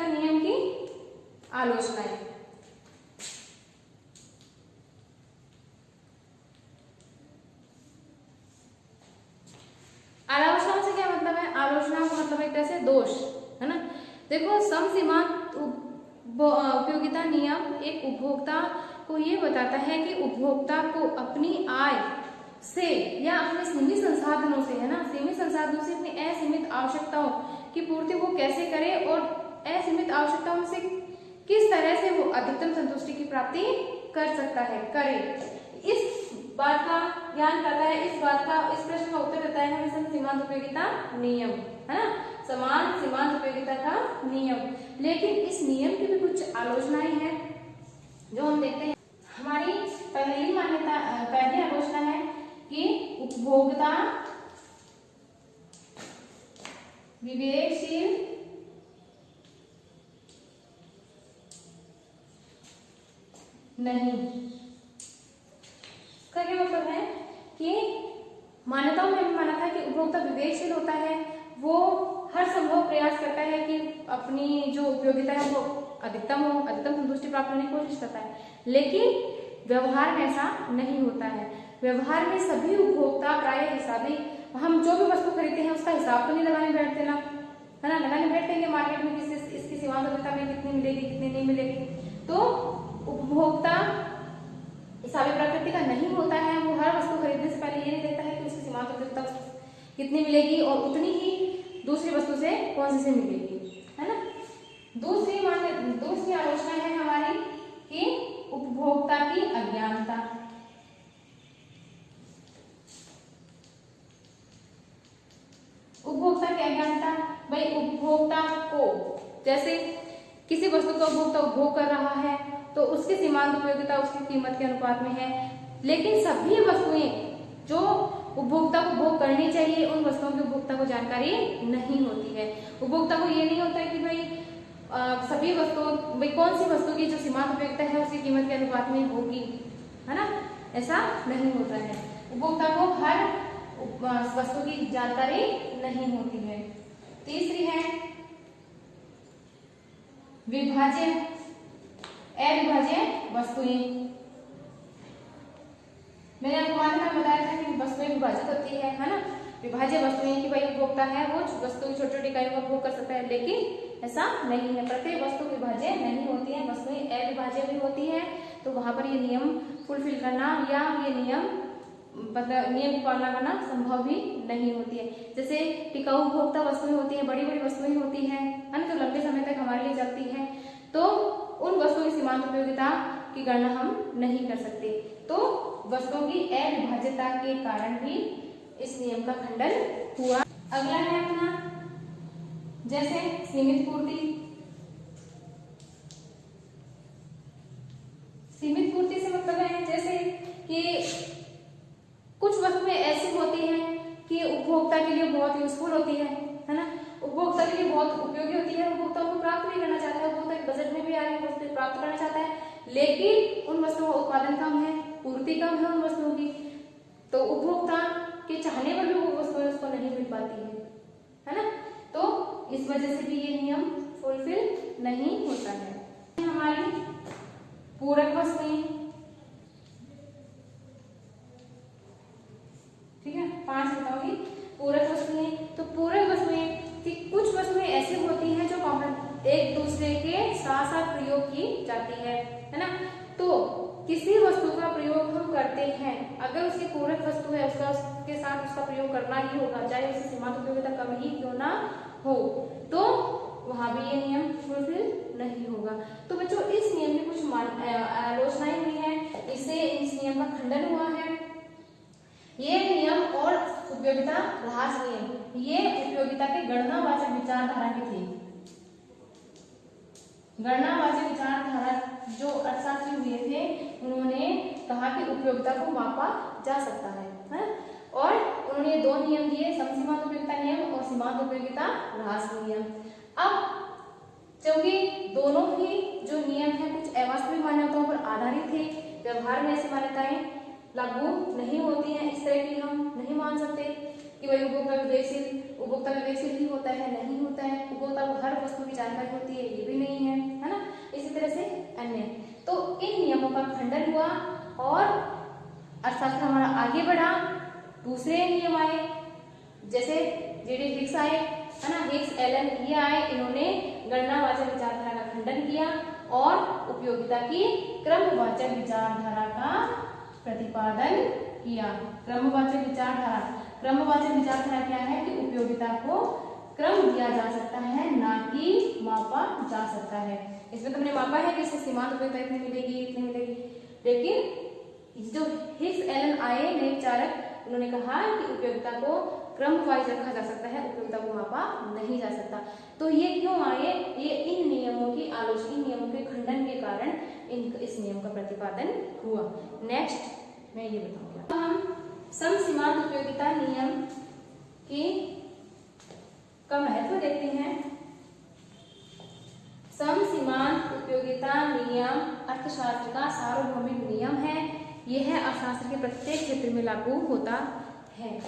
उपयोगिता नियम की आलोचनाएं। आलोचना से क्या मतलब है? आलोचना का मतलब एक तरह से दोष, है ना। देखो, समसीमांत उपयोगिता नियम एक उपभोक्ता को ये बताता है कि उपभोक्ता को अपनी आय से या अपने सीमित संसाधनों से, है ना, सीमित संसाधनों से अपनी असीमित आवश्यकताओं की पूर्ति वो कैसे करे और असीमित आवश्यकताओं से किस तरह से वो अधिकतम संतुष्टि की प्राप्ति कर सकता है, करे। इस बात का ज्ञान करता है, इस प्रश्न का उत्तर देता है हमें समसीमांत उपयोगिता नियम, है ना, समान सीमांत उपयोगिता का नियम। लेकिन इस नियम की भी कुछ आलोचनाएं हैं जो हम देखते हैं। हमारी पहली आलोचना है कि उपभोक्ता विवेकशील नहीं। इसका क्या मतलब है कि मान्यताओं में भी माना था कि उपभोक्ता विवेकशील होता है, वो हर संभव प्रयास करता है कि अपनी जो उपयोगिता है वो अधिकतम हो, अधिकतम संतुष्टि प्राप्त करने की कोशिश करता है। लेकिन व्यवहार में ऐसा नहीं होता है। व्यवहार में सभी उपभोक्ता प्राय हिसाबी, हम जो भी वस्तु खरीदते हैं उसका हिसाब तो नहीं लगाने बैठते ना, है ना, लगाने बैठेंगे मार्केट में इसकी सीमांत उपयोगिता में कितनी मिलेगी, कितनी नहीं मिलेगी। तो उपभोक्ता हिसाबी प्रकृति का नहीं होता है। वो हर वस्तु खरीदने से पहले ये नहीं देखता है कि उसकी सीमांत उपयोगिता कितनी मिलेगी और उतनी ही दूसरी वस्तु से कौन सी से मिलेगी, है ना। दूसरी आलोचना है हमारी कि उपभोक्ता की अज्ञानता। उपभोक्ता की अज्ञानता, भाई उपभोक्ता को, जैसे किसी वस्तु का उपभोक्ता उपभोग कर रहा है तो उसकी सीमांत उपयोगिता उसकी कीमत के अनुपात में है। लेकिन सभी वस्तुएं जो उपभोक्ता को उपभोग करनी चाहिए उन वस्तुओं की उपभोक्ता को जानकारी नहीं होती है। उपभोक्ता को ये नहीं होता है कि भाई सभी वस्तुओं, भाई कौन सी वस्तु की जो सीमांत उपयोगिता है उसकी कीमत के अनुपात में होगी, है ना, ऐसा नहीं होता है। उपभोक्ता को हर वस्तु की जानकारी नहीं होती है। तीसरी है अविभाज्य वस्तुएं। मैंने आपको मान्यता में बताया था कि वस्तुएं विभाजित होती है ना, विभाज्य वस्तुएं की भाई उपभोक्ता है वो वस्तु की छोटी छोटी इकाइयों का उपभोग कर सकता है, लेकिन ऐसा नहीं है। प्रत्येक वस्तु विभाज्य नहीं होती है, वस्तुएं अविभाज्य भी होती है। तो वहां पर ये नियम फुलफिल करना या ये नियम की पालना करना संभव भी नहीं होती है। जैसे टिकाऊ उपभोक्ता वस्तुएं होती हैं, बड़ी बड़ी वस्तुएं होती हैं, है ना, जो लंबे समय तक हमारे लिए चलती हैं, तो उन वस्तुओं की सीमांत उपयोगिता की गणना हम नहीं कर सकते। तो वस्तुओं की अविभाज्यता के कारण भी इस नियम का खंडन हुआ। अगला है अपना जैसे सीमित पूर्ति। सीमित पूर्ति से मतलब है जैसे कि कुछ वस्तुएं ऐसी होती हैं कि उपभोक्ता के लिए बहुत यूजफुल होती है ना, उपभोक्ता के लिए बहुत उपयोगी होती है, उपभोक्ता उनको प्राप्त भी करना चाहता है, उपभोक्ता के बजट में भी आ रही है वस्तु प्राप्त करना चाहता है, लेकिन उन वस्तुओं का उत्पादन कम है, पूर्ति कम है उन वस्तुओं की, तो उपभोक्ता के चाहने पर भी वो वस्तुएं उसको नहीं मिल पाती है ना। तो इस वजह से भी ये नियम फुलफिल नहीं होता है। हमारी पूरक वस्तुएं, ठीक है, 5 बताऊंगी पूरक वस्तुएं। तो पूरक वस्तुएं कि कुछ वस्तुएं ऐसी होती हैं जो एक दूसरे के साथ साथ प्रयोग की जाती है ना। तो किसी वस्तु का प्रयोग हम करते हैं, अगर उसकी पूरक वस्तु है उसके साथ उसका प्रयोग करना ही होगा, चाहे उसकी सीमांत उपयोगिता कम ही क्यों ना हो, तो वहां भी ये नियम फुलफिल नहीं होगा। तो बच्चों इस नियम की कुछ आलोचनाएं हुई है, इससे इस नियम का खंडन हुआ है। ये नियम और उपयोगिता ह्रास नियम ये उपयोगिता के गणनावाचक विचारधारा के थे। गणनावाचक विचारधारा जो अर्थशास्त्री हुए थे उन्होंने कहा कि उपयोगिता को मापा जा सकता है? और उन्होंने 2 नियम दिए, समसीमांत उपयोगिता नियम और सीमांत उपयोगिता ह्रास नियम। अब क्योंकि दोनों ही जो नियम है कुछ अवास्तविक मान्यताओं पर आधारित थे, व्यवहार में ऐसी मान्यताएं लागू नहीं होती हैं, इस तरह की हम नहीं मान सकते कि भाई उपभोक्ता विवेकशील ही होता है, नहीं होता है। उपभोक्ता को हर वस्तु की जानकारी होती है, ये भी बढ़ा, दूसरे नियम आए, जैसे जेडी हिक्स आए, है ना, हिक्स एलन ये आए, इन्होंने गणनावाचक विचारधारा का खंडन किया और उपयोगिता की क्रमवाचक विचारधारा का प्रतिपादन किया। क्रमवाचक विचारधारा, क्रमवाचक विचारधारा क्या है कि उपयोगिता को क्रम दिया जा सकता है, ना कि मापा जा सकता है। इसमें तुमने मापा है कि इससे सीमांत उपयोगिता इतनी मिलेगी, इतनी मिलेगी, लेकिन जो हिक्स एलन आए नए विचारक, उन्होंने कहा कि उपयोगिता को क्रम वाइज रखा जा सकता है, उपयोगिता को मापा नहीं जा सकता। तो ये क्यों आए? ये इन नियमों की आलोचना, इन नियमों के खंडन के कारण इस नियम का प्रतिपादन हुआ। नेक्स्ट मैं ये बताऊंगा, हम समसीमांत उपयोगिता नियम की का महत्व देखते हैं। समसीमांत उपयोगिता नियम अर्थशास्त्र का सार्वभौमिक नियम है। यह अर्थशास्त्र के प्रत्येक क्षेत्र में लागू होता है।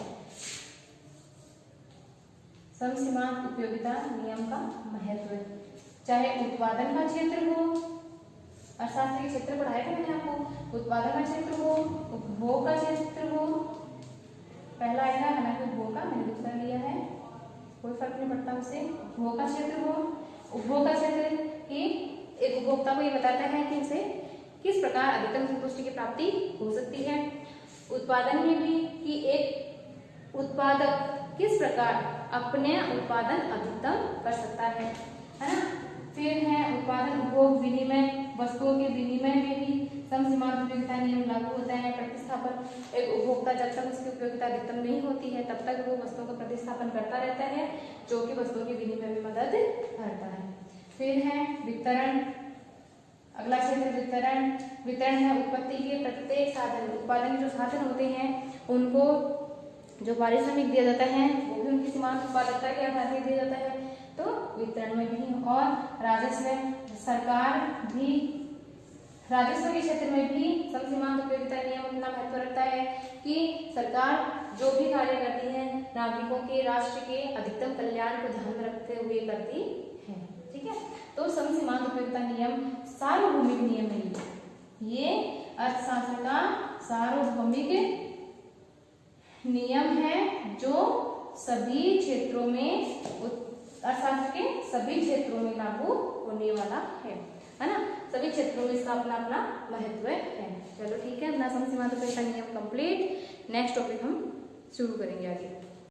समसीमांत उपयोगिता नियम का महत्व, चाहे उत्पादन का क्षेत्र हो, अर्थशास्त्र के क्षेत्र पढ़ाया था मैंने आपको, उत्पादन का क्षेत्र हो, उपभोग का क्षेत्र हो, पहला आएगा, हालांकि उपभोग का मैंने दूसरा लिया है, कोई फर्क नहीं पड़ता उससे, उपभोग का क्षेत्र हो, उपभोग का क्षेत्र की एक उपभोक्ता को ये बताता है कि उसे किस प्रकार अधिकतम संतुष्टि की प्राप्ति हो सकती है। उत्पादन में भी कि एक उत्पादक किस प्रकार अपने उत्पादन अधिकतम कर सकता है ना। फिर है उत्पादन, उपभोग, विनिमय, वस्तुओं के विनिमय में भी समसीमांत उपयोगिता नियम लागू होता है। प्रतिस्थापन, एक उपभोक्ता जब तक उसकी उपयोगिता अधिकतम नहीं होती है तब तक वो वस्तुओं का प्रतिस्थापन करता रहता है, जो कि वस्तुओं के विनिमय में मदद करता है। फिर है वितरण, अगला क्षेत्र वितरण। वितरण है उत्पत्ति के प्रत्येक साधन, उत्पादन के जो साधन होते हैं उनको जो पारिश्रमिक दिया जाता है वो भी उनकी सीमांत उत्पादकता के आधार पर दिया जाता है, तो वितरण में भी। और राजस्व, सरकार भी राजस्व के क्षेत्र में भी समसीमांत उपयोगिता नियम अपना महत्व रखता है कि सरकार जो भी कार्य करती है नागरिकों के, राष्ट्र के अधिकतम कल्याण को ध्यान में रखते हुए करती है। ठीक है, तो समसीमांत उपयोगिता नियम सार्वभौमिक नियम है। ये अर्थशास्त्र का सार्वभौमिक नियम है जो सभी क्षेत्रों में, अर्थशास्त्र के सभी क्षेत्रों में लागू होने वाला है ना। सभी क्षेत्रों में इसका अपना अपना महत्व है। चलो ठीक है, अपना समसीमांत उपयोगिता नियम कंप्लीट। नेक्स्ट टॉपिक हम शुरू करेंगे आगे।